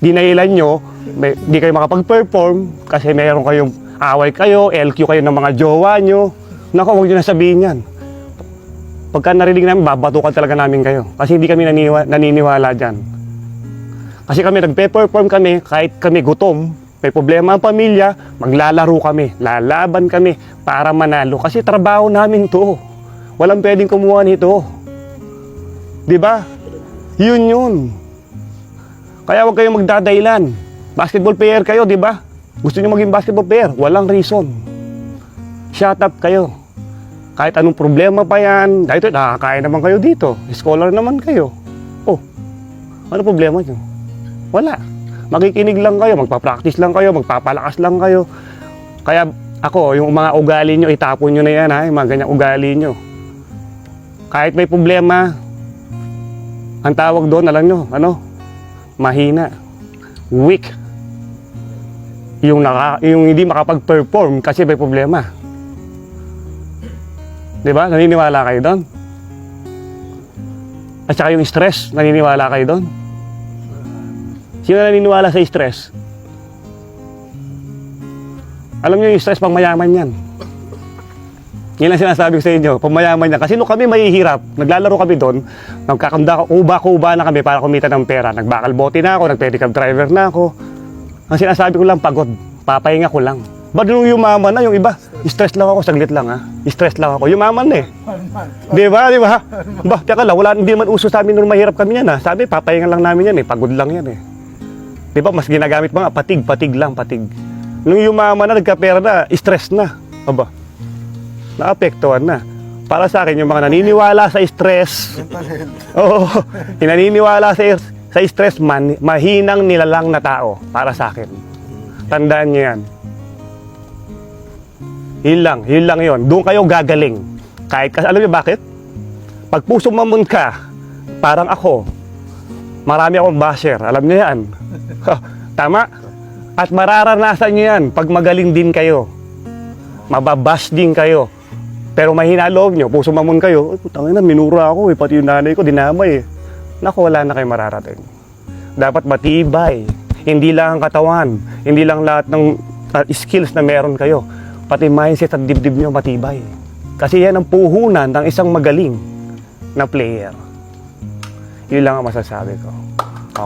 dinailan nyo, di kayo makapag-perform kasi meron kayong away kayo, LQ kayo ng mga jowa nyo. Naku, huwag nyo na sabihin yan. Pagka narinig namin, babatukan talaga namin kayo. Kasi hindi kami naniniwala dyan. Kasi kami nagpe-perform kami, kahit kami gutom, may problema ang pamilya, maglalaro kami, lalaban kami para manalo. Kasi trabaho namin to. Walang pwedeng kumuha nito. Diba? Yun. Kaya huwag kayong magdadailan. Basketball player kayo, di ba? Gusto niyo maging basketball player? Walang reason. Shut up kayo. Kahit anong problema pa yan, dahil nakakain naman kayo dito. Scholar naman kayo. Oh, ano problema niyo? Wala. Makikinig lang kayo, magpa-practice lang kayo, magpapalakas lang kayo. Kaya ako, yung mga ugali nyo, itapon nyo na yan ha, yung mga ganyang ugali nyo. Kahit may problema, ang tawag doon, alam nyo, ano? Mahina, weak, yung hindi makapag-perform kasi may problema. Diba? Naniniwala kayo doon? At saka yung stress, naniniwala kayo doon? Sino naniniwala sa stress? Alam niyo yung stress, pang mayaman yan. Yan ang sinasabi ko sa inyo, pang mayaman yan. Kasi nung kami mahihirap, naglalaro kami doon, kuba na kami para kumita ng pera. Nagbakal bote na ako, nag-pedicab driver na ako. Ang sinasabi ko lang, pagod. Papahinga ko lang. Ba't nung yumaman na, yung iba, stress lang ako, saglit lang ha. Stress lang ako, yumaman na eh. Di ba? Ba, teka lang, hindi naman uso sa amin nung mahirap kami yan ha. Sabi, papahinga lang namin yan eh, pagod lang yan eh. Di ba, mas ginagamit mga patig lang. Nung yumaman na, nagkapera na, stress na. Aba, naapektuhan na. Para sa akin, yung mga naniniwala sa stress, oo, yung naniniwala sa stress, mahinang nilalang na tao. Para sa akin. Tandaan nyo yan. Yun lang yun. Doon kayo gagaling. Kahit kasi, alam niyo bakit? Pag puso mamon ka, parang ako, marami akong basher. Alam niyo yan. Tama? At mararanasan niyo yan pag magaling din kayo. Mababash din kayo. Pero mahina loob nyo, puso mamon kayo, tangina, minura ako eh, pati yung nanay ko, dinamay eh. Naku, wala na kayo mararating. Dapat matibay. Hindi lang ang katawan, hindi lang lahat ng skills na meron kayo. Pati mindset at dibdib nyo matibay. Kasi yan ang puhunan ng isang magaling na player. Yun lang ang masasabi ko.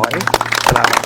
Okay? Salamat.